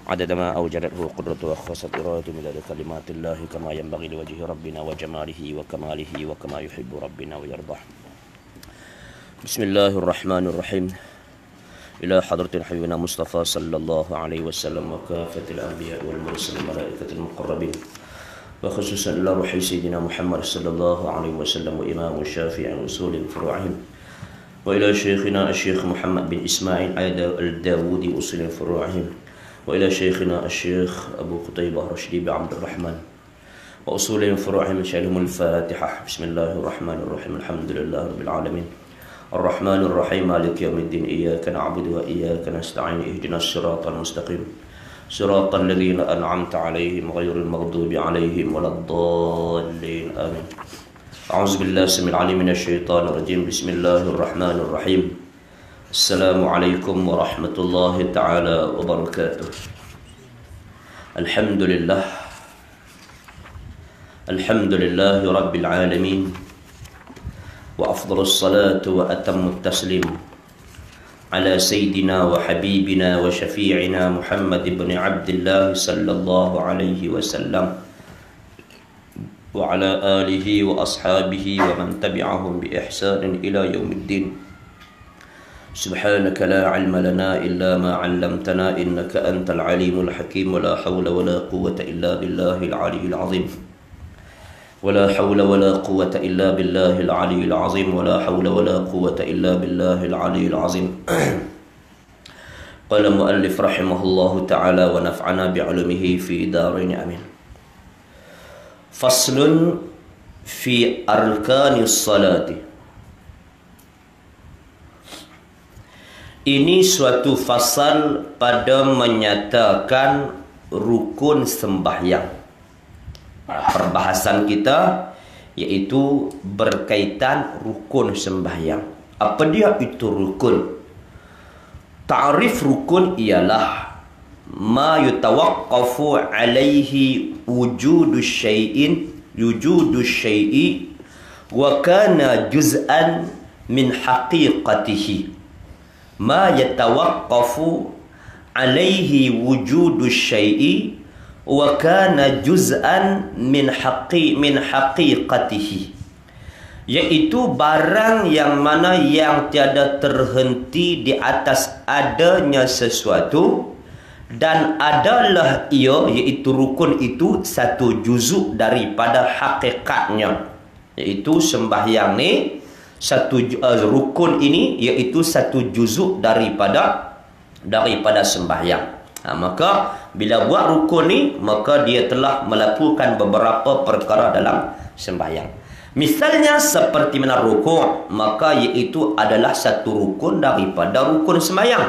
عدد ما أوجدته قدرة وخصت إرادة مداد كلمات الله كما ينبغي لوجه ربنا وجماله وكماله وكما يحب ربنا ويرضى. بسم الله الرحمن الرحيم. إلى حضرة حبيبنا مصطفى صلى الله عليه وسلم وكافة الأنبياء والمرسلين والملائكة المقربين، وخصوصا إلى روح سيدنا محمد صلى الله عليه وسلم وإمام الشافعي أصول فروعهم، وإلى شيخنا الشيخ محمد بن إسماعيل الداودي أصول فروعهم، وإلى شيخنا الشيخ أبو قتيبة رشدي بعبد الرحمن وأصول فروعهم. شأنهم الفاتحة. بسم الله الرحمن الرحيم. الحمد لله رب العالمين الرحمن الرحيم مالك يوم الدين. إياك نعبد وإياك نستعين. اهدنا الصراط المستقيم صراط الذين أنعمت عليهم غير المغضوب عليهم ولا الضالين آمين. أعوذ بالله السميع العليم من الشيطان الرجيم. بسم الله الرحمن الرحيم. السلام عليكم ورحمة الله تعالى وبركاته. الحمد لله رب العالمين، وأفضل الصلاة وأتم التسليم على سيدنا وحبيبنا وشفيعنا محمد بن عبد الله صلى الله عليه وسلم وعلى آله وأصحابه ومن تبعهم بإحسان إلى يوم الدين. سبحانك لا علم لنا إلا ما علمتنا إنك أنت العليم الحكيم. ولا حول ولا قوة إلا بالله العلي العظيم. ولا حول ولا قوة إلا بالله العلي العظيم. ولا حول ولا قوة إلا بالله العلي العظيم. قال المؤلف رحمه الله تعالى ونفعنا بعلومه في دارين آمين. فصل في أركان الصلاة. Ini suatu fasal pada menyatakan rukun sembahyang. Perbahasan kita yaitu berkaitan rukun sembahyang. Apa dia itu rukun? Ta'rif rukun ialah ma yutawaqqafu alaihi wujudu syai'i wa kana juz'an min haqiqatihi. Ma yatawaqqafu alaihi wujudu syai'i wa kana juz'an min haqiqatihi, yaitu barang yang mana yang tiada terhenti di atas adanya sesuatu dan adalah ia, yaitu rukun itu, satu juzuk daripada hakikatnya. Yaitu sembahyang ni satu rukun ini iaitu satu juzuk daripada sembahyang. Maka bila buat rukun ni, maka dia telah melakukan beberapa perkara dalam sembahyang. Misalnya seperti mana rukuk, maka iaitu adalah satu rukun daripada rukun sembahyang,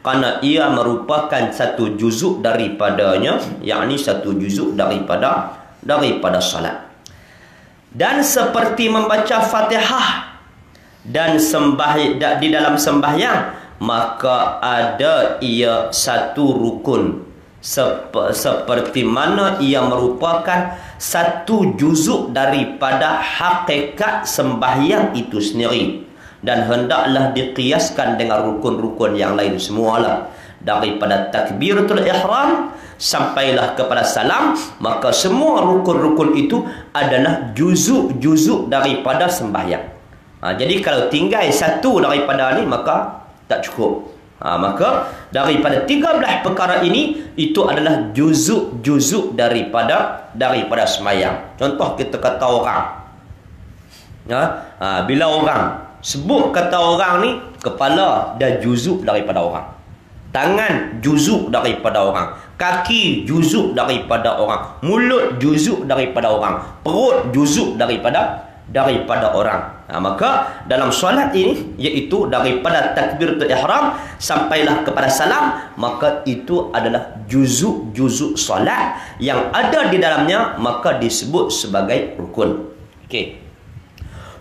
kerana ia merupakan satu juzuk daripadanya, yakni satu juzuk daripada salat. Dan seperti membaca Fatihah dan di dalam sembahyang, maka ada ia satu rukun seperti mana ia merupakan satu juzuk daripada hakikat sembahyang itu sendiri, dan hendaklah dikiaskan dengan rukun-rukun yang lain semualah, daripada takbiratul ihram sampailah kepada salam. Maka semua rukun-rukun itu adalah juzuk-juzuk daripada sembahyang. Jadi kalau tinggal satu daripada ni maka tak cukup. Maka daripada 13 perkara ini, itu adalah juzuk-juzuk daripada sembahyang. Contoh kita kata orang, bila orang sebut kata orang ni, kepala dah juzuk daripada orang, tangan juzuk daripada orang, kaki juzuk daripada orang, mulut juzuk daripada orang, perut juzuk daripada orang. Maka dalam solat ini, iaitu daripada takbiratul ihram sampailah kepada salam, maka itu adalah juzuk-juzuk solat yang ada di dalamnya, maka disebut sebagai rukun. Okey.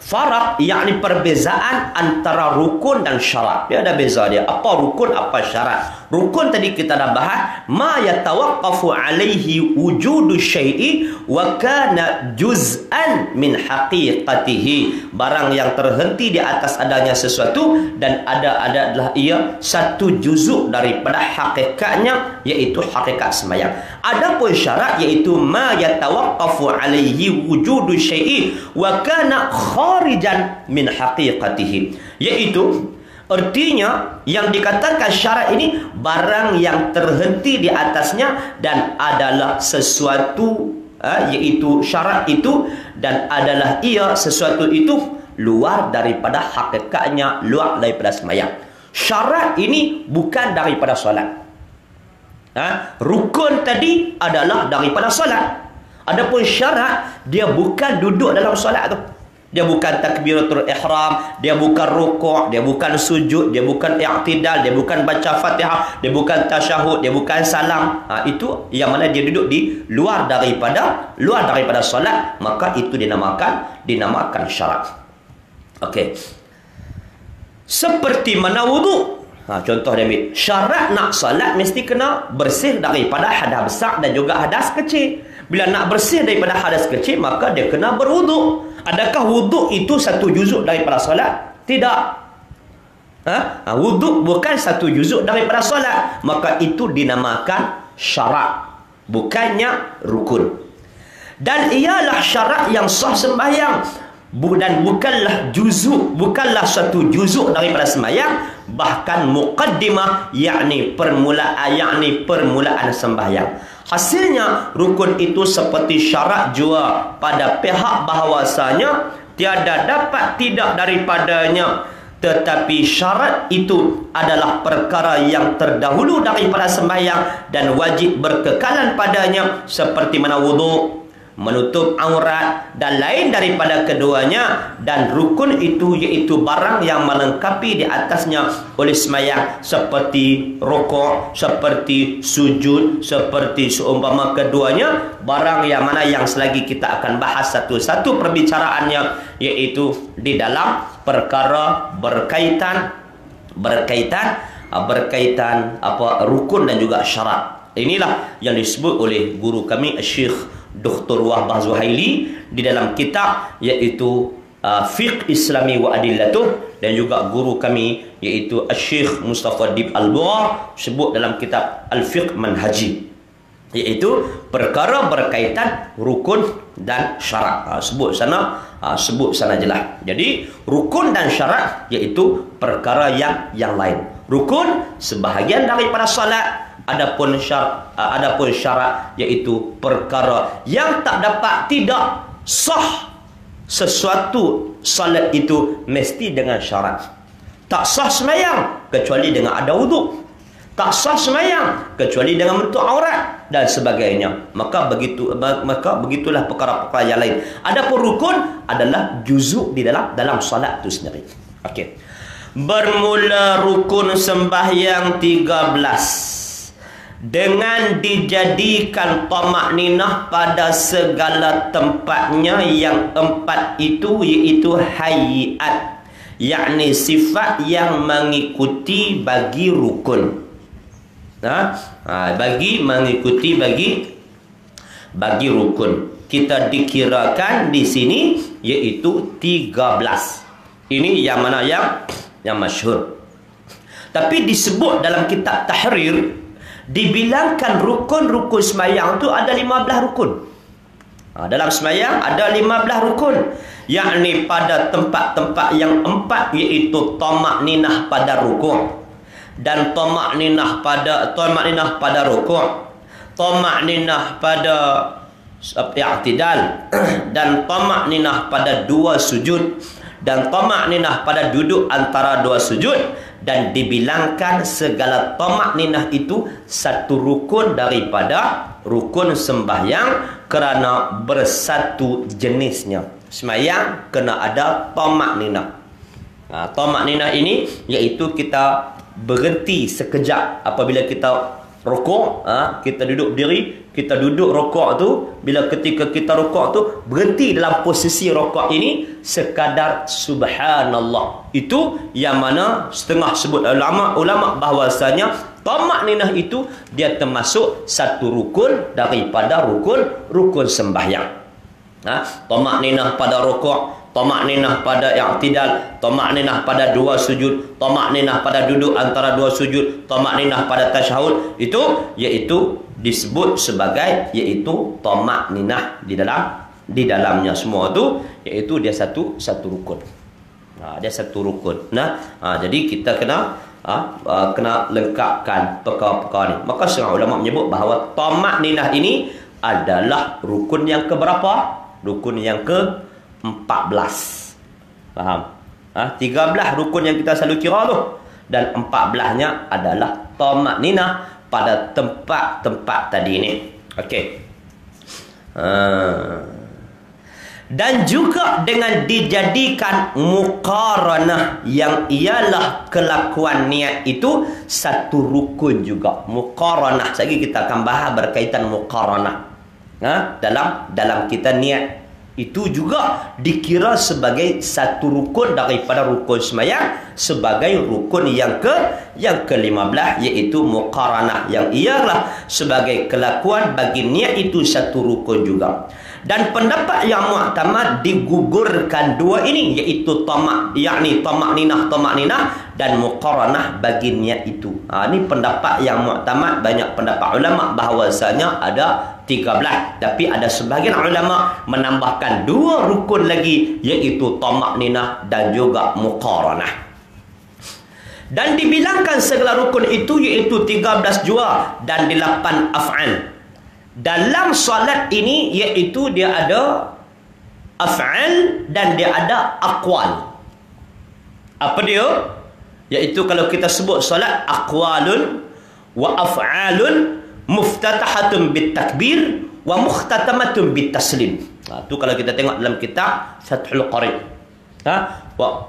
Faraq, yakni perbezaan antara rukun dan syarat. Dia ada beza dia. Apa rukun, apa syarat? Rukun tadi kita dah bahas, ma yatawaqqafu alaihi wujudu syai'i wa kana juz'an min haqiqatihi. Barang yang terhenti di atas adanya sesuatu dan adalah ia satu juzuk daripada hakikatnya, iaitu hakikat sembahyang. Adapun syarat iaitu ma yatawaqqafu alaihi wujudu syai'i wa kana kharijan min haqiqatihi, iaitu artinya yang dikatakan syarat ini barang yang terhenti di atasnya dan adalah sesuatu iaitu syarat itu dan adalah ia sesuatu itu luar daripada hakikatnya, luar daripada sembahyang. Syarat ini bukan daripada solat. Rukun tadi adalah daripada solat. Adapun syarat dia bukan duduk dalam solat tu. Dia bukan takbiratul ihram, dia bukan rukuk, dia bukan sujud, dia bukan i'tidal, dia bukan baca Fatihah, dia bukan tasyahud, dia bukan salam. Itu yang mana dia duduk di luar daripada solat, maka itu dinamakan syarat. Okey. Seperti mana wudu. Contoh dia ambil, syarat nak salat mesti kena bersih daripada hadas besar dan juga hadas kecil. Bila nak bersih daripada hadas kecil, maka dia kena berwuduk. Adakah wuduk itu satu juzuk daripada solat? Tidak. Wuduk bukan satu juzuk daripada solat, maka itu dinamakan syarat, bukannya rukun. Dan ialah syarat yang sah sembahyang, dan bukanlah juzuk, bukanlah satu juzuk daripada sembahyang, bahkan muqaddimah, yakni permulaan sembahyang. Hasilnya rukun itu seperti syarat jua pada pihak bahawasanya tiada dapat tidak daripadanya, tetapi syarat itu adalah perkara yang terdahulu daripada sembahyang dan wajib berkekalan padanya, seperti mana wuduk, menutup aurat dan lain daripada keduanya. Dan rukun itu iaitu barang yang melengkapi di atasnya oleh sembahyang, seperti rukuk, seperti sujud, seperti seumpama keduanya, barang yang mana yang selagi kita akan bahas satu-satu perbicaraannya, iaitu di dalam perkara berkaitan rukun dan juga syarat. Inilah yang disebut oleh guru kami Syekh Dr. Wahbah Zuhaili di dalam kitab iaitu Fiqh Islami wa Adillatuh, dan juga guru kami iaitu Syekh Mustafa Dib Al-Bua sebut dalam kitab Al-Fiqh Manhaji, iaitu perkara berkaitan rukun dan syarat. Sebut sana jelas. Jadi rukun dan syarat iaitu perkara yang lain. Rukun sebahagian daripada salat. Adapun syarat iaitu perkara yang tak dapat tidak sah sesuatu salat itu mesti dengan syarat. Tak sah sembahyang kecuali dengan ada wuduk. Tak sah sembahyang kecuali dengan menutup aurat dan sebagainya. Maka begitulah perkara-perkara yang lain. Adapun rukun adalah juzuk di dalam salat itu sendiri. Okey. Bermula rukun sembahyang 13 dengan dijadikan tamakninah pada segala tempatnya yang empat itu, iaitu hayat, yakni sifat yang mengikuti bagi rukun. Bagi rukun kita dikirakan di sini iaitu 13. Ini yang mana yang masyhur. Tapi disebut dalam kitab Tahrir, dibilangkan rukun-rukun sembahyang tu ada 15 rukun. Dalam sembahyang ada 15 rukun, yakni pada tempat-tempat yang empat, iaitu tamakninah pada rukuk, dan tamakninah pada rukuk, tamakninah pada i'tidal, dan tamakninah pada dua sujud, dan tamakninah pada duduk antara dua sujud. Dan dibilangkan segala tamakninah itu satu rukun daripada rukun sembahyang kerana bersatu jenisnya. Sembahyang kena ada tamakninah. Tamakninah ini iaitu kita berhenti sekejap apabila kita rukuk, kita duduk berdiri, kita duduk rukuk tu, bila ketika kita rukuk tu berhenti dalam posisi rukuk ini sekadar subhanallah. Itu yang mana setengah sebut ulama bahawasanya tamak-ninah itu dia termasuk satu rukun daripada rukun sembahyang. Tamak-ninah pada rukuk, tamak-ninah pada i'tidal, tamak-ninah pada dua sujud, tamak-ninah pada duduk antara dua sujud, tamak-ninah pada tasyahud, itu iaitu disebut sebagai iaitu tamak-ninah di dalamnya semua tu, iaitu dia satu rukun. Dia satu rukun. Jadi kita kena lengkapkan perkara-perkara ni. Maka setengah ulama menyebut bahawa tamak-ninah ini adalah rukun yang keberapa? Rukun yang ke-14. Faham? 13 rukun yang kita selalu kira tu, dan 14-nya adalah tamak-ninah pada tempat-tempat tadi ni. Okey. Dan juga dengan dijadikan muqaranah, yang ialah kelakuan niat itu satu rukun juga. Muqaranah, sekali kita akan bahas berkaitan muqaranah. Dalam kita niat itu juga dikira sebagai satu rukun daripada rukun sembahyang, sebagai rukun yang ke-15, iaitu muqaranah, yang ialah sebagai kelakuan bagi niat itu satu rukun juga. Dan pendapat yang mu'tamad digugurkan dua ini, iaitu tamak-ninah dan muqaranah bagi niat itu. Ini pendapat yang mu'tamad. Banyak pendapat ulama bahawasanya ada 13, tapi ada sebahagian ulama menambahkan dua rukun lagi, iaitu tamak-ninah dan juga muqaranah. Dan dibilangkan segala rukun itu iaitu 13 jua dan 8 af'al. Dalam solat ini iaitu dia ada af'al dan dia ada aqwal. Apa dia? Iaitu kalau kita sebut solat, aqwalun wa af'alun muftatahatun bitakbir wa mukhtatamatun bitaslim. Tu kalau kita tengok dalam kitab Fathul Qarib.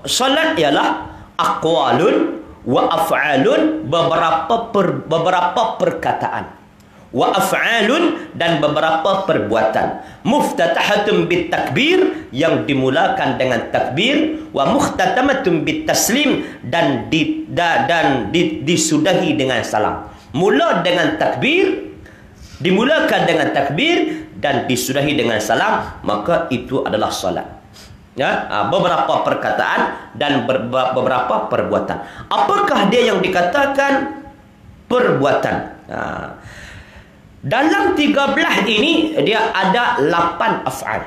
Solat ialah aqwalun wa af'alun, beberapa perkataan, wa af'alun dan beberapa perbuatan, muftatahatun bitakbir yang dimulakan dengan takbir, wa mukhtatamatun bitaslim dan disudahi dengan salam. Mula dengan takbir, dimulakan dengan takbir dan disudahi dengan salam, maka itu adalah salat. Beberapa perkataan dan beberapa perbuatan. Apakah dia yang dikatakan perbuatan? Dalam 13 ini dia ada 8 af'al.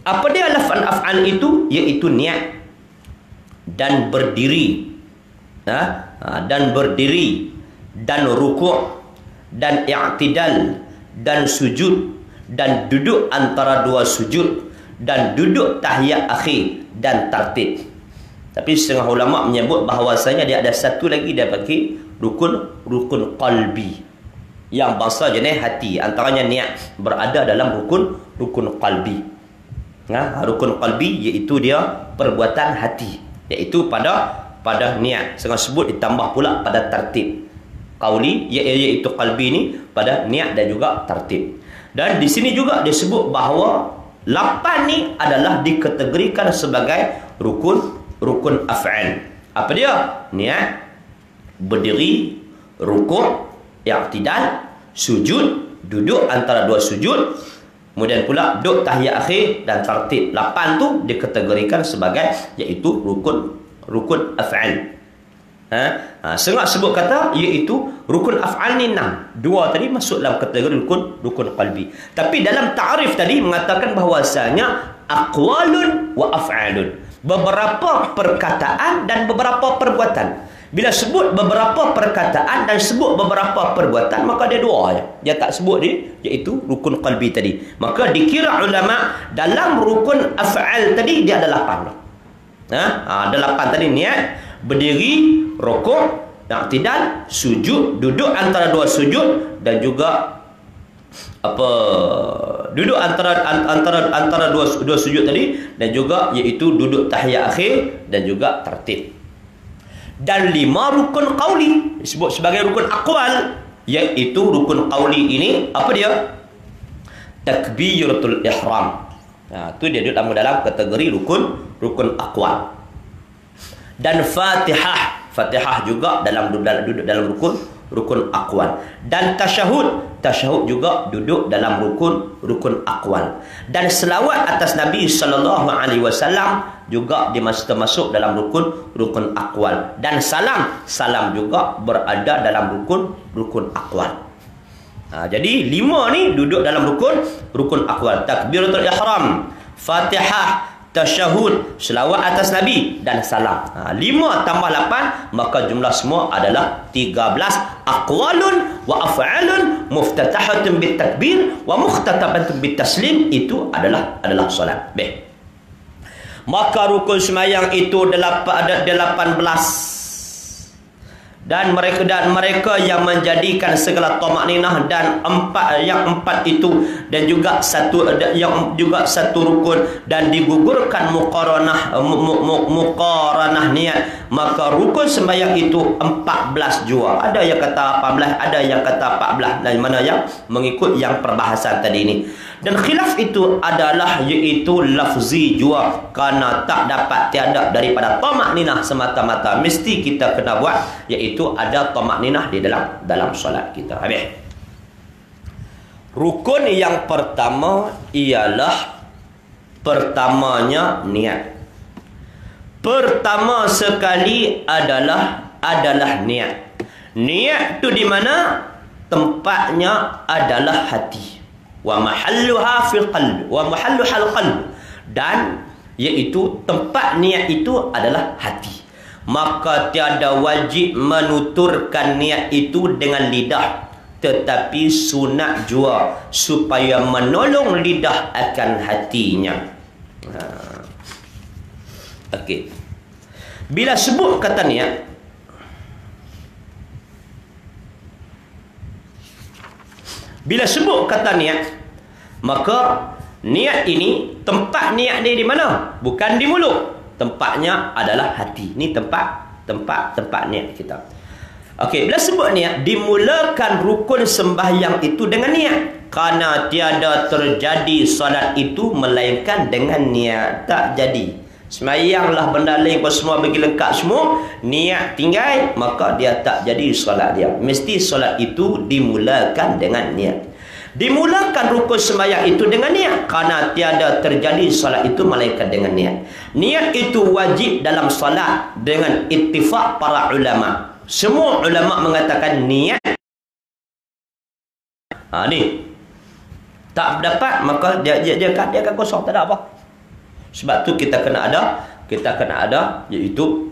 Apa dia 8 af'al itu? Iaitu niat dan berdiri, dan rukuk dan i'tidal dan sujud dan duduk antara dua sujud dan duduk tahiyat akhir dan tartib. Tapi setengah ulama menyebut bahawasanya dia ada satu lagi, dia bagi rukun qalbi, yang bahasa jenis hati. Antaranya niat berada dalam rukun qalbi. Rukun qalbi iaitu dia perbuatan hati, iaitu pada niat. Setengah sebut ditambah pula pada tartib. Qauli iaitu qalbi ni pada niat dan juga tartib. Dan di sini juga disebut bahawa 8 ni adalah dikategorikan sebagai rukun af'al. Apa dia? Niat, berdiri, rukuk, i'tidal, sujud, duduk antara dua sujud, kemudian pula duduk tahiyat akhir dan tartib. 8 tu dikategorikan sebagai iaitu rukun af'al. Setengah sebut kata iaitu rukun af'al ni 6. 2 tadi masuk dalam kategori rukun qalbi. Tapi dalam ta'rif tadi mengatakan bahawasanya aqwalun wa af'alun, beberapa perkataan dan beberapa perbuatan. Bila sebut beberapa perkataan dan sebut beberapa perbuatan, maka dia dua aja. Dia tak sebut dia, iaitu rukun qalbi tadi. Maka dikira ulama dalam rukun af'al tadi dia ada 8. Ada 8 tadi: niat, berdiri, rukuk, i'tidal, sujud, duduk antara dua sujud, dan juga duduk antara dua sujud tadi, dan juga iaitu duduk tahiyat akhir dan juga tartib. Dan 5 rukun qauli disebut sebagai rukun aqwal. Iaitu rukun qauli ini apa dia? Takbiratul ihram. Itu dia duduk dalam kategori rukun aqwal. Dan Fatihah juga duduk dalam rukun aqwal. Dan tasyahud juga duduk dalam rukun aqwal. Dan selawat atas Nabi sallallahu alaihi wasallam juga termasuk dalam rukun aqwal. Dan salam juga berada dalam rukun aqwal. Jadi 5 ni duduk dalam rukun aqwal. Takbiratul ihram, Fatihah, tasyahud, selawat atas Nabi dan salam. 5 tambah 8, maka jumlah semua adalah 13. Aqwalun wa af'alun muftatahatun bitakbir wa mukhtatabatun bitaslim. Itu adalah solat. Baik. Maka rukun sembahyang itu ada 18. Dan mereka yang menjadikan segala tamakninah dan empat itu, dan juga satu rukun, dan digugurkan muqaranah niat, maka rukun sembahyang itu 14 jua. Ada yang kata 18, ada yang kata 14, dan mana yang mengikut yang perbahasan tadi ini. Dan khilaf itu adalah iaitu lafzi jua, kerana tak dapat tiada daripada tamakninah semata-mata, mesti kita kena buat, iaitu ada tamakninah di dalam solat kita. Habis. Rukun yang pertama ialah pertamanya niat. Pertama sekali adalah niat. Niat tu di mana? Tempatnya adalah hati. Wa mahalluha fil qalb, wa mahalluhal qalb. Dan iaitu tempat niat itu adalah hati. Maka tiada wajib menuturkan niat itu dengan lidah, tetapi sunat jua supaya menolong lidah akan hatinya. Okey. Bila sebut kata niat, maka niat ini, tempat niat dia di mana? Bukan di mulut. Tempatnya adalah hati. Ini tempat niat kita. Okey, bila sebut niat, dimulakan rukun sembahyang itu dengan niat. Kerana tiada terjadi solat itu melainkan dengan niat. Tak jadi. Sembahyanglah benda lain pun semua bagi lengkap semua, niat tinggal, maka dia tak jadi solat dia. Mesti solat itu dimulakan dengan niat. Dimulakan rukun sembahyang itu dengan niat, kerana tiada terjadi solat itu melainkan dengan niat. Niat itu wajib dalam solat dengan ittifaq para ulama. Semua ulama mengatakan niat. Ni tak dapat, maka dia akan kosong, tak ada apa. Sebab tu kita kena ada iaitu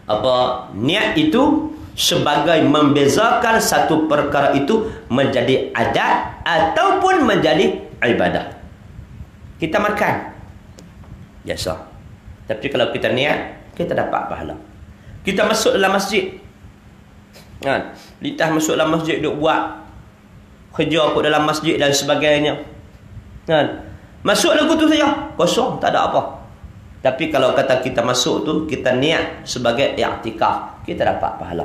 apa? Niat itu sebagai membezakan satu perkara itu menjadi adat ataupun menjadi ibadah. Kita makan biasa, tapi kalau kita niat, kita dapat pahala. Kita masuk dalam masjid, kan? Litah masuk dalam masjid, duk buat kerja kot dalam masjid dan sebagainya, kan? Masuk lagu tu saja, kosong, tak ada apa. Tapi kalau kata kita masuk tu, kita niat sebagai i'tikaf, kita dapat pahala.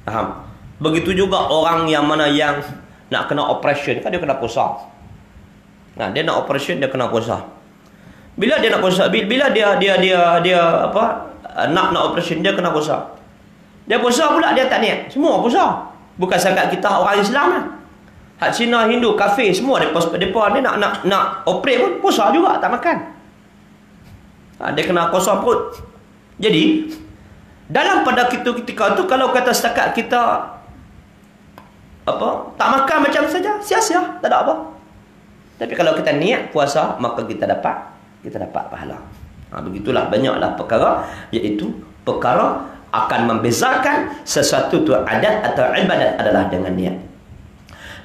Faham? Begitu juga orang yang mana yang nak kena operation, kan dia kena puasa. Nah, dia nak operation, dia kena puasa. Bila dia nak puasa, bila dia apa? Nak operation, dia kena puasa. Dia puasa pula, dia tak niat. Semua puasa. Bukan sangat kita orang Islam lah. Hak Cina, Hindu, kafir semua depa ni nak operate pun puasa juga, tak makan. Dia kena kosong perut. Jadi dalam pada ketika tu, kalau kata setakat kita apa, tak makan macam saja, sia-sia, tak ada apa. Tapi kalau kita niat puasa, maka kita dapat pahala. Begitulah banyaklah perkara, iaitu perkara akan membezakan sesuatu tu adat atau ibadat adalah dengan niat.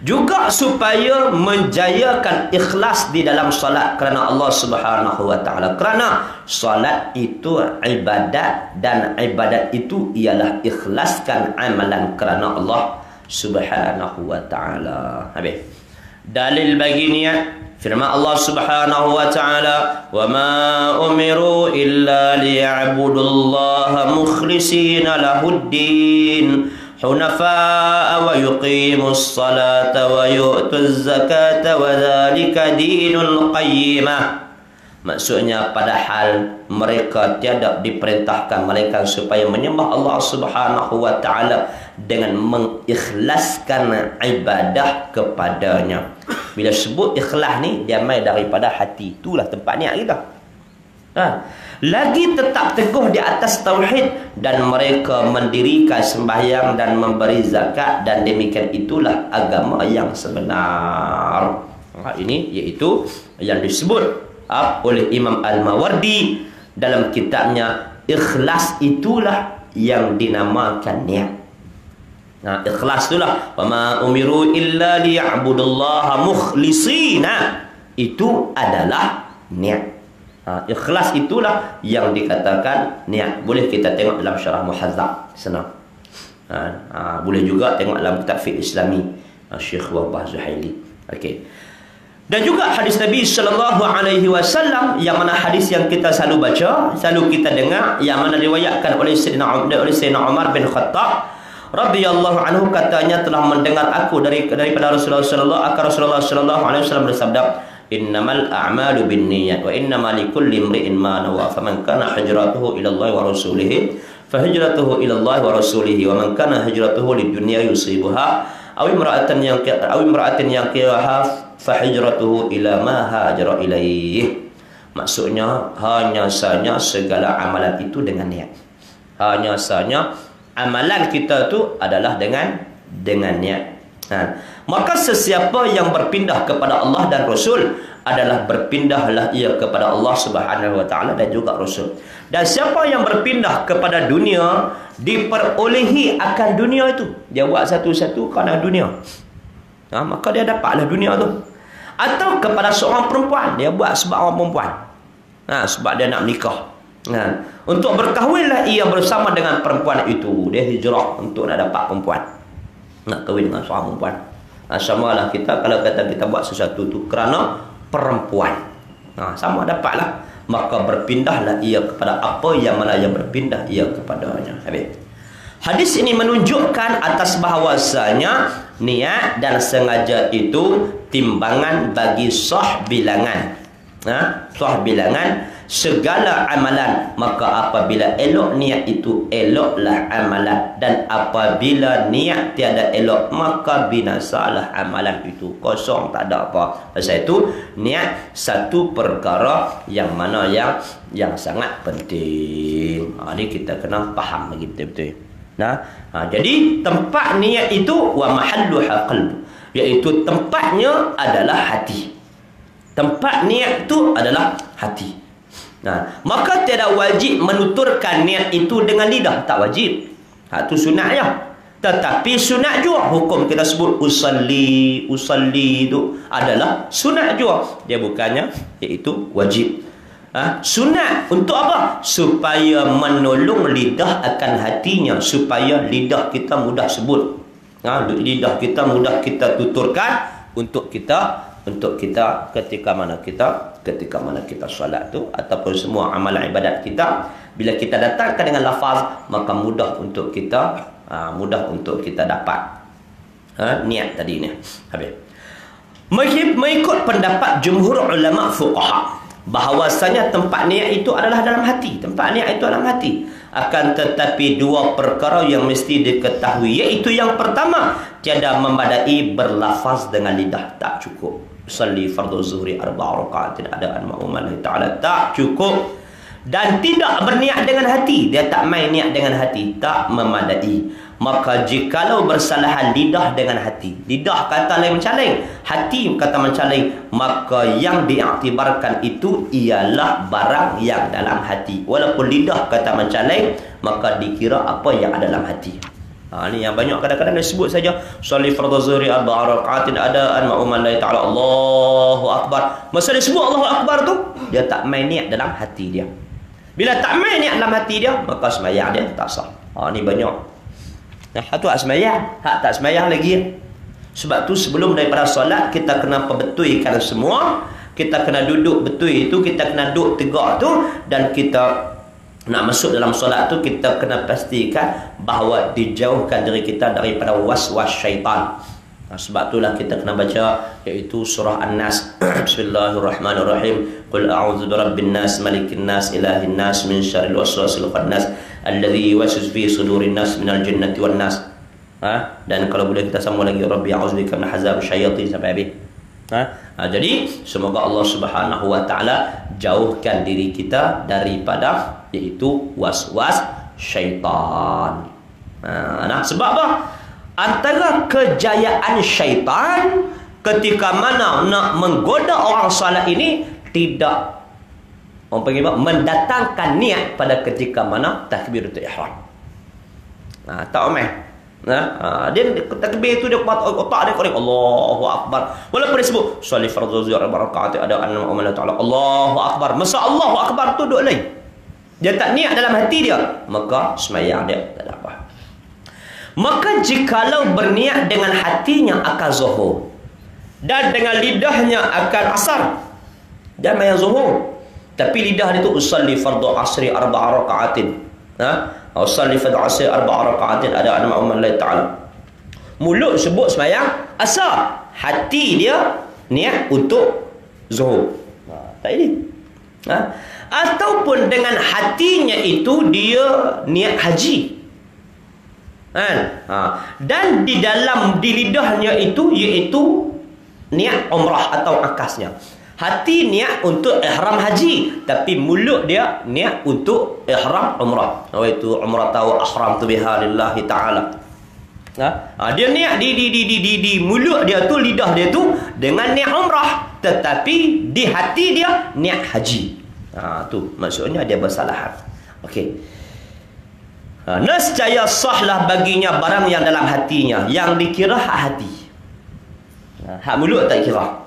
Juga supaya menjayakan ikhlas di dalam solat kerana Allah Subhanahu wa taala. Kerana solat itu ibadat, dan ibadat itu ialah ikhlaskan amalan kerana Allah Subhanahu wa taala. Habis. Dalil bagi niat, firman Allah Subhanahu wa taala, "Wa ma umiru illa liya'budullaha mukhlishina lahuddin hunafa'a wa yuqimus salata wa yu'tuz zakata wa dzalika dinul qayyimah. Maksudnya padahal mereka tiada diperintahkan mereka supaya menyembah Allah Subhanahu wa taala dengan mengikhlaskan ibadah kepadanya. Bila sebut ikhlas ni dia mai daripada hati. Itulah tempat niat kita. Lagi tetap teguh di atas tauhid dan mereka mendirikan sembahyang dan memberi zakat, dan demikian itulah agama yang sebenar. Ini iaitu yang disebut oleh Imam Al-Mawardi dalam kitabnya, ikhlas itulah yang dinamakan niat. Ikhlas itulah wa ma umiru illa liya'budullaha mukhlishina, itu adalah niat. Ikhlas itulah yang dikatakan niat. Boleh kita tengok dalam syarah Muhadzab, senang. Boleh juga tengok dalam kitab fiqh Islami Syekh Wahbah Zuhaili. Okey. Dan juga hadis Nabi sallallahu alaihi wasallam, yang mana hadis yang kita selalu baca, selalu kita dengar, yang mana diriwayatkan oleh Sayyidina Umar bin Khattab radhiyallahu anhu, katanya telah mendengar aku daripada Rasulullah sallallahu alaihi wasallam bersabda, innamal a'malu binniyat wa innamal likulli imri'in ma nawa, faman kana hijratuhu ila Allah wa rasulihi fahijratuhu ila Allah wa rasulihi, wa man kana hijratuhu lidunya yusibuha aw imra'atin yankihaha fahijratuhu ila ma hajara ilaih. Maksudnya hanya saja segala amalan itu dengan niat. Hanya saja amalan kita tu adalah dengan niat. Maka sesiapa yang berpindah kepada Allah dan Rasul adalah berpindahlah ia kepada Allah Subhanahu wa taala dan juga Rasul. Dan siapa yang berpindah kepada dunia, diperolehi akan dunia itu. Dia buat satu-satu kerana dunia. Maka dia dapatlah dunia tu. Atau kepada seorang perempuan, dia buat sebab orang perempuan. Sebab dia nak menikah. Untuk berkahwinlah ia bersama dengan perempuan itu. Dia hijrah untuk nak dapat perempuan, nak kahwin dengan seorang perempuan. Samalah kita kalau kata kita buat sesuatu tu kerana perempuan, sama dapatlah. Maka berpindahlah ia kepada apa yang mana yang berpindah ia kepadanya. Habis. Hadis ini menunjukkan atas bahawasanya niat dan sengaja itu timbangan bagi sah bilangan. Sah bilangan segala amalan. Maka apabila elok niat itu, eloklah amalan. Dan apabila niat tiada elok, maka binasalah amalan itu. Kosong, tak ada apa. Pasal itu niat satu perkara yang mana yang sangat penting. Ini kita kena faham lagi betul-betul. Jadi tempat niat itu wa mahalluha qalb, iaitu tempatnya adalah hati. Tempat niat itu adalah hati. Maka tiada wajib menuturkan niat itu dengan lidah, tak wajib. Itu sunatnya. Tetapi sunat juga hukum kita sebut usalli itu adalah sunat juga. Dia bukannya iaitu wajib. Sunat untuk apa? Supaya menolong lidah akan hatinya, supaya lidah kita mudah sebut, lidah kita mudah kita tuturkan untuk kita ketika mana kita solat tu ataupun semua amalan ibadat kita, bila kita datangkan dengan lafaz, maka mudah untuk kita dapat niat tadi ni. Habis. Mengikut pendapat jumhur ulama fuqaha, bahawasanya tempat niat itu adalah dalam hati. Tempat niat itu dalam hati. Akan tetapi dua perkara yang mesti diketahui, iaitu yang pertama, tiada membadai berlafaz dengan lidah, tak cukup. Salli fardhu zuhri 4 rakaatin adaan ma'uman ta'ala, tak cukup. Dan tidak berniat dengan hati, dia tak main niat dengan hati, tak memadai. Maka jikalau bersalahan lidah dengan hati, lidah kata lain mencaleng, hati kata mencaleng, maka yang diiktibarkan itu ialah barang yang dalam hati. Walaupun lidah kata mencaleng, maka dikira apa yang ada dalam hati. Ini yang banyak kadang-kadang disebut saja, sholli fardhu zuhri 4 rakaatin adaan ma'uman la ta'ala, Allahu akbar. Masa dia sebut Allahu akbar tu, dia tak main niat dalam hati dia. Bila tak main niat dalam hati dia, maka sembahyang dia tak sah. Ini banyak. Hak tu hak sembahyang, hak tak sembahyang lagi. Sebab tu sebelum daripada solat, kita kena perbetulkan semua. Kita kena duduk betul itu, kita kena duduk tegak tu, dan kita nak masuk dalam solat tu kita kena pastikan bahawa dijauhkan diri kita daripada was-was syaitan. Sebab itulah kita kena baca iaitu surah An-Nas. Bismillahirrahmanirrahim. Qul a'udzu birabbin nas, malikin nas, ilahin nas, min syarril waswasil khannas, alladzi yuwaswisu fi sudurin nas minal jinnati wan nas. Dan kalau boleh kita sambung lagi, Rabbi a'udzubika min hazabil syayatin sampai habis. Jadi semoga Allah Subhanahu wa taala jauhkan diri kita daripada iaitu was-was syaitan. Sebab apa? Antara kejayaan syaitan ketika mana nak menggoda orang salat ini tidak mendatangkan niat pada ketika mana takbiratul ihram. Tak omeh. Dia takbir itu dia kuat otak dia korek Allahu akbar. Walaupun dia sebut sholli fardhu zuhur rakaat ada anna Allah taala Allahu akbar. Masa Allahu akbar tu duk lain. Dia tak niat dalam hati dia, maka sembahyang dia tak ada apa. Maka jikalau berniat dengan hatinya akan zuhur dan dengan lidahnya akan asar, dan main zuhur, tapi lidah dia tu usalli fardhu asri 4 rakaatin. Usalli fardhu asri 4 rakaatin ada nama Allah Taala. Mulut sebut sembahyang asar, hati dia niat untuk zuhur. Tak ini. Ataupun dengan hatinya itu dia niat haji. Dan di lidahnya itu iaitu niat umrah atau akasnya. Hati niat untuk ihram haji, tapi mulut dia niat untuk ihram umrah. Itu umrah tahu ihram tu biha lillahi taala. Dia niat di mulut dia tu, lidah dia tu dengan niat umrah, tetapi di hati dia niat haji. Tu maksudnya dia bersalahan. Okey. Nescaya sahlah baginya barang yang dalam hatinya, yang dikira hak hati. Hak mulut tak kira.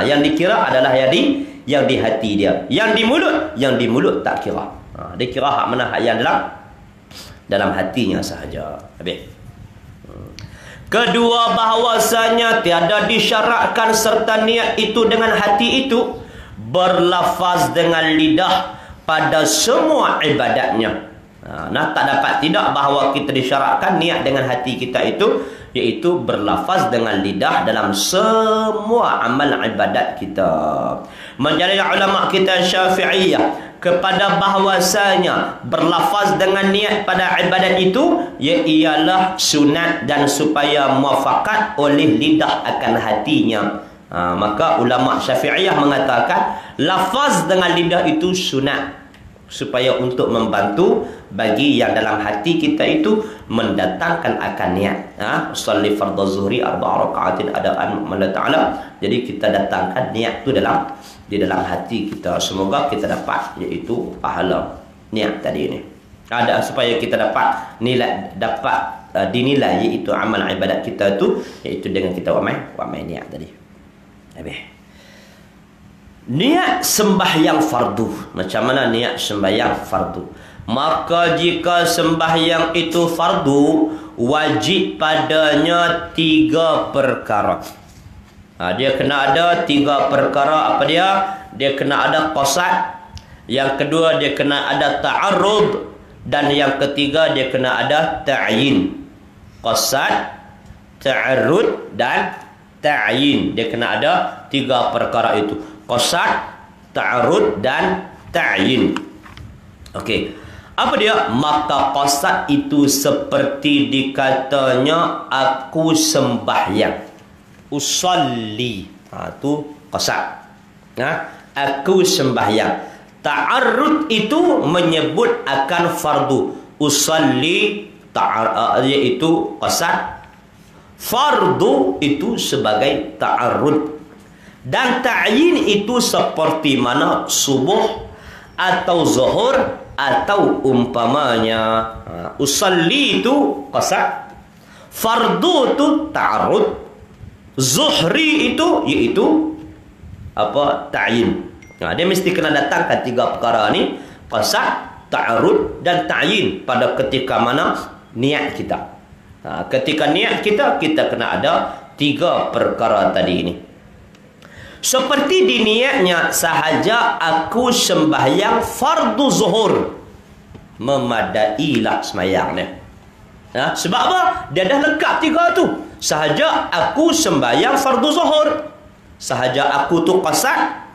Yang dikira adalah yang di hati dia. Yang di mulut tak kira. Dia kira hak mana, hak yang dalam hatinya sahaja. Habis. Kedua, bahawasanya tiada disyaratkan serta niat itu dengan hati itu berlafaz dengan lidah pada semua ibadatnya. Tak dapat tidak bahawa kita disyaratkan niat dengan hati kita itu iaitu berlafaz dengan lidah dalam semua amal ibadat kita. Menjadi ulama kita Syafi'iyah kepada bahawasanya berlafaz dengan niat pada ibadat itu ialah sunat dan supaya muafakat oleh lidah akan hatinya. Maka ulama Syafi'iyah mengatakan lafaz dengan lidah itu sunat supaya untuk membantu bagi yang dalam hati kita itu mendatangkan akan niat. Sholli fardhu zuhri 4 rakaatin adaan Allah Taala. Jadi kita datangkan niat tu di dalam hati kita. Semoga kita dapat iaitu pahala niat tadi ini. Ada supaya kita dapat dinilai iaitu amal ibadat kita tu iaitu dengan kita wamai niat tadi. Habis. Niat sembahyang fardu. Macam mana niat sembahyang fardu? Maka jika sembahyang itu fardu, wajib padanya 3 perkara. Dia kena ada 3 perkara. Apa dia? Dia kena ada qasad. Yang kedua dia kena ada ta'arrud. Dan yang ketiga dia kena ada ta'yin. Qasad, ta'arrud dan ta'yin. Dia kena ada 3 perkara itu. Qasad, ta'arud dan ta'yin. Okey. Apa dia? Maka qasad itu seperti dikatanya aku sembahyang. Usalli. Tu qasad. Aku sembahyang. Ta'arud itu menyebut akan fardu. Usalli iaitu qasad. Fardu itu sebagai ta'arud. Dan ta'yin itu seperti mana subuh atau zuhur atau umpamanya. Usalli itu qasad, fardu itu ta'arud, zuhri itu iaitu apa? Ta'yin. Dia mesti kena datangkan 3 perkara ni, qasad, ta'arud dan ta'yin pada ketika mana niat kita. Ketika niat kita kena ada 3 perkara tadi ini. Seperti diniatnya sahaja aku sembahyang fardu zuhur, memadailah sembahyangnya. Sebab apa? Dia dah lengkap 3 tu. Sahaja aku sembahyang fardu zuhur, sahaja aku tu qasad.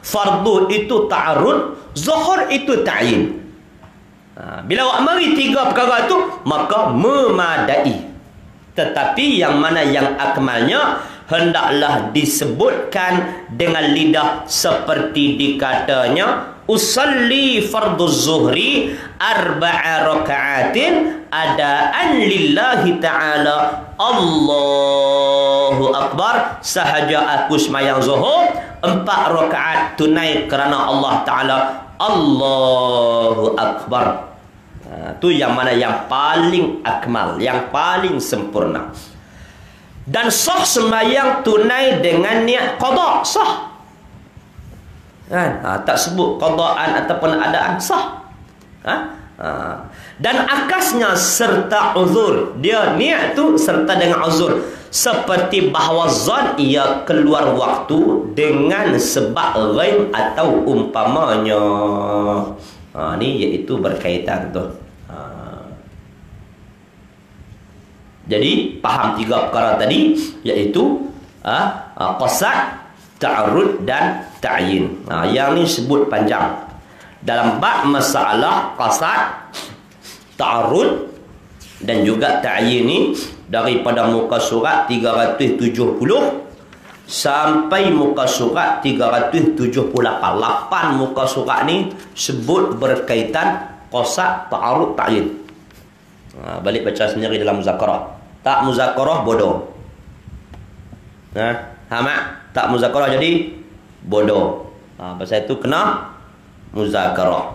Fardu itu ta'arud, zuhur itu ta'yin. Bila awak mari 3 perkara tu, maka memadai. Tetapi yang mana yang akmalnya, hendaklah disebutkan dengan lidah seperti dikatanya, usalli fardu zuhri arba'a raka'atin adaan lillahi ta'ala, Allahu Akbar, sahaja aku sembahyang zuhur 4 rakaat tunai kerana Allah Ta'ala, Allahu Akbar. Tu yang mana yang paling akmal, yang paling sempurna. Dan sah sembahyang tunai dengan niat qada, sah. Tak sebut qadaan ataupun adaan, sah. Dan akasnya serta uzur. Dia niat tu serta dengan uzur. Seperti bahawa zon ia keluar waktu dengan sebab ghaib atau umpamanya. Ni iaitu berkaitan tu. Jadi faham 3 perkara tadi, iaitu qasad, ta'arud dan ta'yin. Yang ni sebut panjang. Dalam bab masalah qasad, ta'arud dan juga ta'yin ni, daripada muka surat 370 sampai muka surat 378. 8 muka surat ni sebut berkaitan qasad, ta'arud, ta'yin. Balik baca sendiri dalam muzakarah. Tak muzakarah bodoh. Hamak tak muzakarah jadi bodoh. Pasal itu kena muzakarah.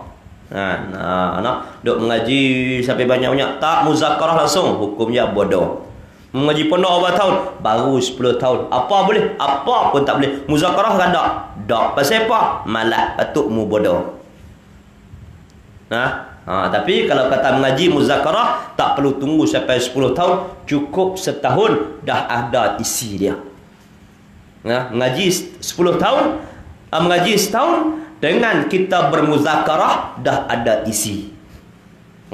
Duk mengaji sampai banyak-banyak tak muzakarah langsung, hukumnya bodoh. Mengaji pondok berapa tahun? Baru 10 tahun. Apa boleh? Apa pun tak boleh. Muzakarah kan tak? Pasal apa? Malat, patut mu bodoh. Tapi kalau kata mengaji muzakarah, tak perlu tunggu sampai 10 tahun, cukup setahun dah ada isi dia. Mengaji 10 tahun, mengaji setahun, dengan kita bermuzakarah dah ada isi.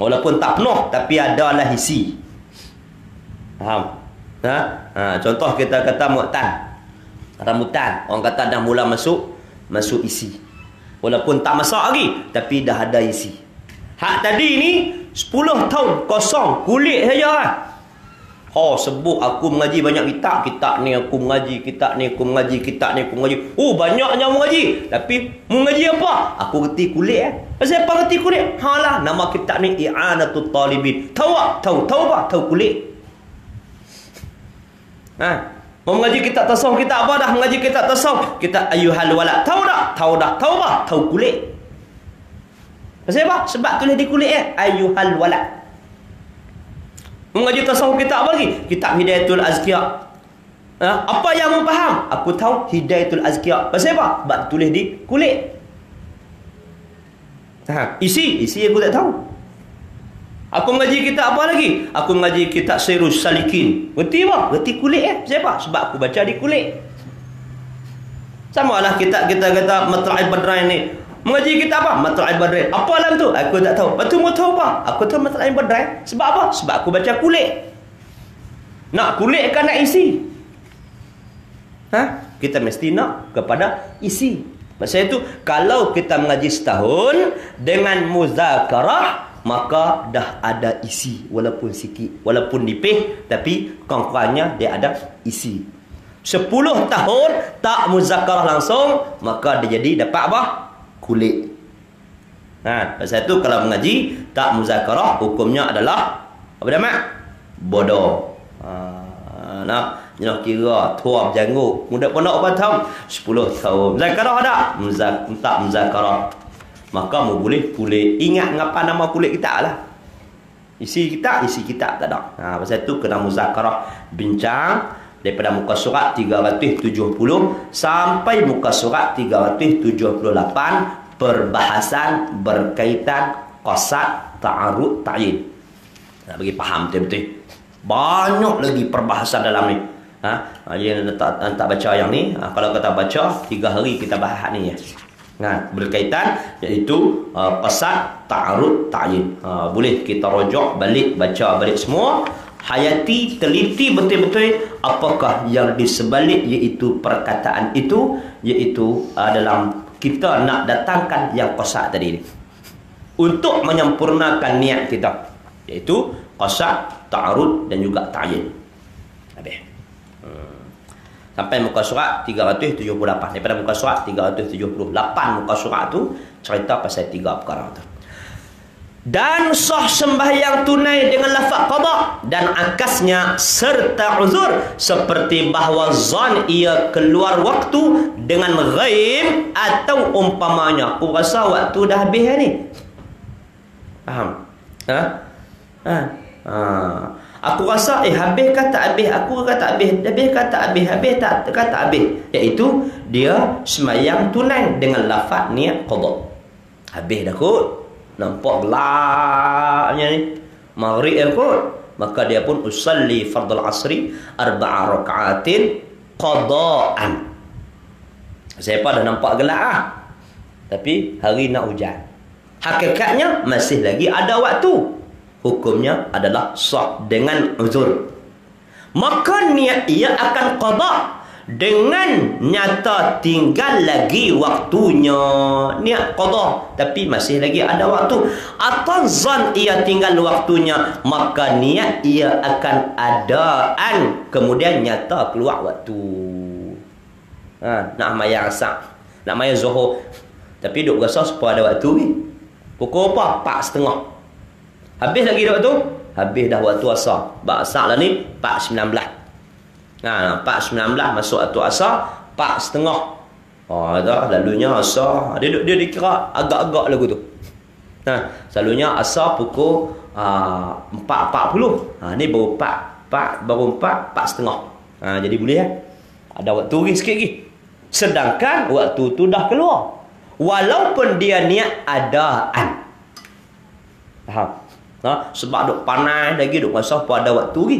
Walaupun tak penuh, tapi adalah isi. Faham? Contoh kita kata mu'tan, rambutan, orang kata dah mula masuk isi. Walaupun tak masak lagi, tapi dah ada isi. Hak tadi ni 10 tahun kosong, kulit saja. Sebut aku mengaji banyak kitab. Kitab ni aku mengaji, kitab ni aku mengaji, kitab ni aku mengaji. Banyaknya mengaji. Tapi mengaji apa? Aku reti kulit. Pasal apa reti kulit? Nama kitab ni I'anatul Talibin. Tahu apa? Tahu kulit. Mau mengaji kitab tasawuf, kitab apa dah? Mengaji kitab tasawuf, kitab Ayyuhal Walad. Tahu tak? Tahu apa? Tahu kulit. Pasal apa? Sebab tulis di kulit Ayyuhal Walad. Mengaji tasawuf kitab apa lagi? Kitab Hidayatul Azkiya. Apa yang mu faham? Aku tahu Hidayatul Azkiya. Pasal apa? Sebab tulis di kulit. Isi aku tak tahu. Aku mengaji kitab apa lagi? Aku mengaji kitab Sirus Salikin. Berti apa? Berti kulit Pasal apa? Sebab aku baca di kulit. Sama lah kita kata Matla'il Badrain ni. Mengaji kitab apa? Matla'il Badrain. Apa dalam tu? Aku tak tahu. Lepas tu mu tahu apa? Aku tahu Matla'il Badrain. Sebab apa? Sebab aku baca kulit. Nak kulit kan nak isi? Kita mesti nak kepada isi. Pasal itu, kalau kita mengaji setahun dengan muzakarah, maka dah ada isi. Walaupun sikit, walaupun nipih, tapi kurang-kurangnya dia ada isi. 10 tahun tak muzakarah langsung, maka dia jadi dapat apa? Kulit. Pasal itu kalau mengaji tak muzakarah, hukumnya adalah apa nama? Bodoh. Nak kira tua berjanggut, muda pondok berapa tahun? 10 tahun. Muzakarah ada? Tak muzakarah, maka mu boleh kulit. Ingat ngapa nama kulit kita lah. Isi kitab tak ada. Pasal itu kena muzakarah, bincang daripada muka surat 370 sampai muka surat 378, perbahasan berkaitan qasad, ta'arud, ta'yin. Nak bagi faham betul-betul. Banyak lagi perbahasan dalam ni. Jadi tak baca yang ni. Kalau kita baca 3 hari kita bahas ni ya. Berkaitan iaitu qasad, ta'arud, ta'yin. Boleh kita rujuk balik, baca balik semua. Hayati, teliti betul-betul apakah yang di sebalik iaitu perkataan itu, iaitu dalam kita nak datangkan yang qasad tadi ni untuk menyempurnakan niat kita, iaitu qasad, ta'arud dan juga ta'yin. Habis. Sampai muka surat 378. Daripada muka surat 378 muka surat tu cerita pasal 3 perkara tu. Dan sah sembahyang tunai dengan lafaz qada dan akasnya serta uzur, seperti bahawa zan ia keluar waktu dengan ghaib atau umpamanya aku rasa waktu dah habis ni. Faham? Aku rasa habis ke tak habis, aku kata habis, habis ke tak habis, habis tak kata habis. Iaitu dia sembahyang tunai dengan lafaz niat qada. Habis dah kot. Nampak gelapnya ni. Maghrib dah kot. Maka dia pun usalli fardul asri 4 rakaatin qadaan. Saya dah nampak gelap tapi hari nak hujan. Hakikatnya masih lagi ada waktu. Hukumnya adalah sah dengan uzur. Maka niat ia akan qada dengan nyata tinggal lagi waktunya. Niat qada tapi masih lagi ada waktu. Atau zan ia tinggal waktunya, maka niat ia akan adaan kemudian nyata keluar waktu. Nak maya asar, nak maya zuhur, tapi duk rasa supaya ada waktu ni. Pukul apa? 4:30. Habis lagi dah waktu? Habis dah waktu asar. Asar lah ni 4:19. 4:19 masuk waktu asar, 4:30. Dah lalunya asar. Dia dikira agak-agak lagu tu. Selalunya asar pukul 4:40. Ni baru 4:30. Jadi boleh ya. Ada waktu lagi sikit lagi. Sedangkan waktu tu dah keluar. Walaupun dia niat adaan. Faham? Sebab duk panas lagi, duk rasa pada waktu lagi.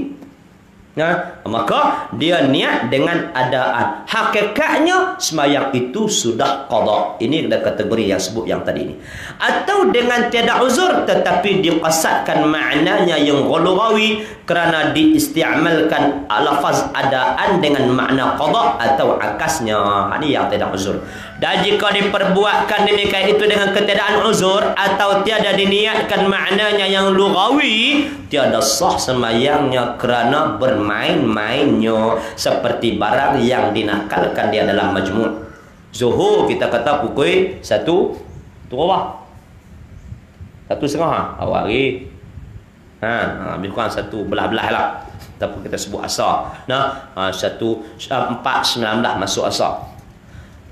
Maka dia niat dengan adaan. Hakikatnya sembahyang itu sudah qada. Ini adalah kategori yang sebut yang tadi ni. Atau dengan tiada uzur tetapi diqasadkan maknanya yang ghulawi kerana diistiamalkan lafaz adaan dengan makna qada atau akasnya. Ini yang tiada uzur. Dan jika diperbuatkan demikian itu dengan ketiadaan uzur atau tiada diniatkan maknanya yang lughawi, tiada sah sembahyangnya kerana bermain-mainnya seperti barang yang dinakalkan dia dalam majmu'. Zuhur kita kata pukul 1 tu berapa? 1:30 awal lagi. Lebih kurang 1 belah-belah lah. Ataupun kita sebut asar. 4:19 masuk asar.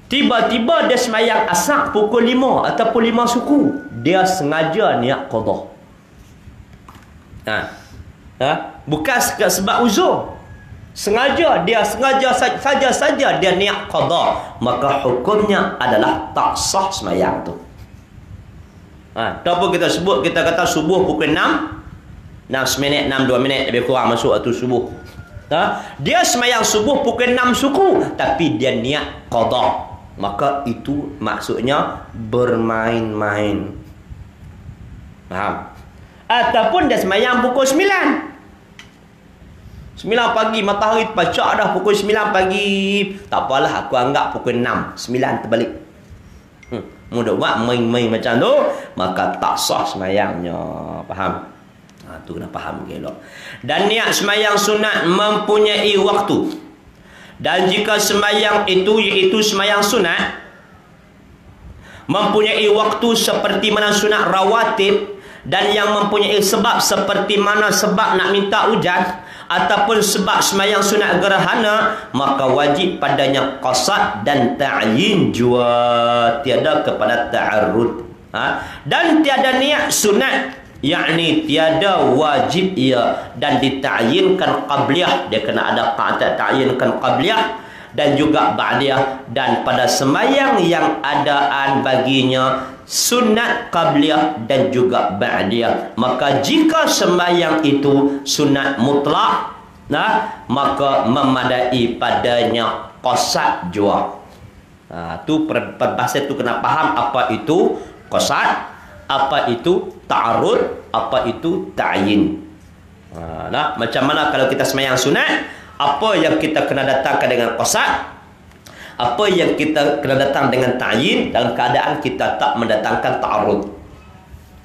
Tiba-tiba dia sembahyang asar pukul 5 ataupun 5 suku. Dia sengaja niat qada. Bukan sebab uzur. Dia sengaja saja dia niat qada, maka hukumnya adalah tak sah sembahyang tu. Ataupun kita sebut, kita kata subuh pukul 6 minit, 2 minit lebih kurang masuk waktu subuh. Dia sembahyang subuh pukul 6 suku tapi dia niat qada, maka itu maksudnya bermain-main. Faham? Ataupun dia sembahyang pukul 9 pagi, matahari pacak dah pukul 9 pagi. Tak apalah, aku anggap pukul 6, 9 terbalik. Mudah buat main-main macam tu, maka tak sah sembahyangnya. Faham? Tu kena faham elok. Dan niat sembahyang sunat mempunyai waktu. Dan jika sembahyang itu iaitu sembahyang sunat mempunyai waktu seperti mana sunat rawatib, dan yang mempunyai sebab seperti mana sebab nak minta hujan ataupun sebab sembahyang sunat gerhana, maka wajib padanya qasad dan ta'yin jua, tiada kepada ta'arrud. Dan tiada niat sunat, yakni tiada wajib ia, dan dita'yinkan qabliyah. Dia kena ada ta'yinkan qabliyah dan juga ba'diyah. Dan pada sembahyang yang adaan baginya sunat qabliyah dan juga ba'diyah. Maka jika sembahyang itu sunat mutlak, maka memadai padanya qasad jua. Tu perbahasan tu kena faham apa itu qasad, apa itu ta'arud, apa itu ta'yin. Macam mana kalau kita sembahyang sunat, apa yang kita kena datangkan dengan qasad, apa yang kita kena datang dengan ta'yin dalam keadaan kita tak mendatangkan ta'arud.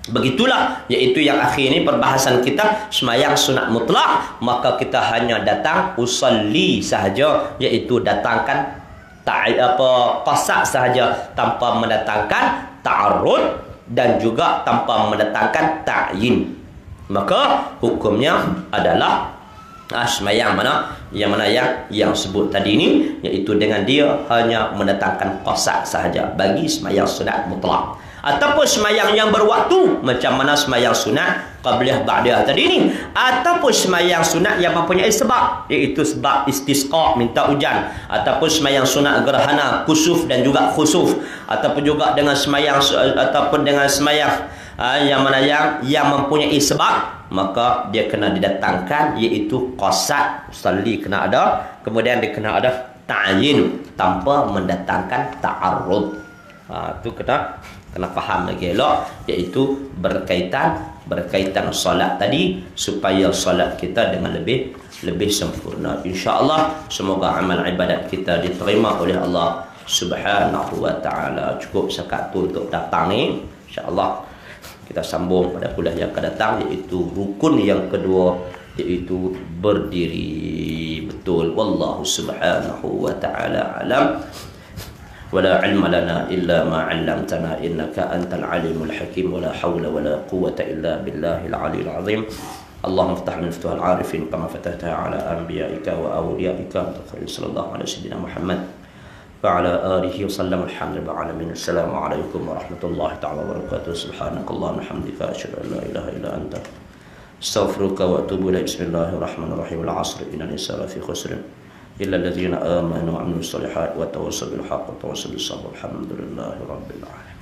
Begitulah, iaitu yang akhir ini perbahasan kita sembahyang sunat mutlak, maka kita hanya datang usalli sahaja, iaitu datangkan qasad sahaja tanpa mendatangkan ta'arud dan juga tanpa mendatangkan ta'yin. Maka hukumnya adalah sembahyang yang sebut tadi ini, iaitu dengan dia hanya mendatangkan qasad sahaja bagi sembahyang sunat mutlak. Ataupun sembahyang yang berwaktu, macam mana sembahyang sunat qabliyah ba'diyah tadi ini, ataupun sembahyang sunat yang mempunyai sebab, iaitu sebab istisqa, minta hujan, ataupun sembahyang sunat gerhana, kusuf dan juga khusuf, ataupun juga dengan sembahyang yang mempunyai sebab, maka dia kena didatangkan, iaitu qasad, usalli kena ada, kemudian dia kena ada ta'yin tanpa mendatangkan ta'arud. Itu kena faham lagi elok, iaitu berkaitan solat tadi, supaya solat kita dengan lebih sempurna. InsyaAllah semoga amal ibadat kita diterima oleh Allah Subhanahu wa ta'ala. Cukup sekat tu untuk datang ni. InsyaAllah kita sambung pada kuliah yang akan datang, iaitu rukun yang kedua, iaitu berdiri betul. Wallahu subhanahu wa ta'ala alam. ولا علم لنا إلا ما علمتنا إنك أنت العليم الحكيم ولا حول ولا قوة إلا بالله العلي العظيم اللهم افتح من فتوح العارفين كما فتحتها على أنبيائك وأوليائك صلى الله على سيدنا محمد وعلى آله وسلم. الحمد لله العالمين. السلام عليكم ورحمة الله تعالى وبركاته. سبحانك اللهم وبحمدك أشهد أن لا إله إلا أنت أستغفرك وأتوب إليك. بسم الله الرحمن الرحيم. العصر إن الإنسان لفي خسر إلا الذين آمنوا وعملوا الصالحات وتواصوا بالحق وتواصوا بالصبر. الحمد لله رب العالمين.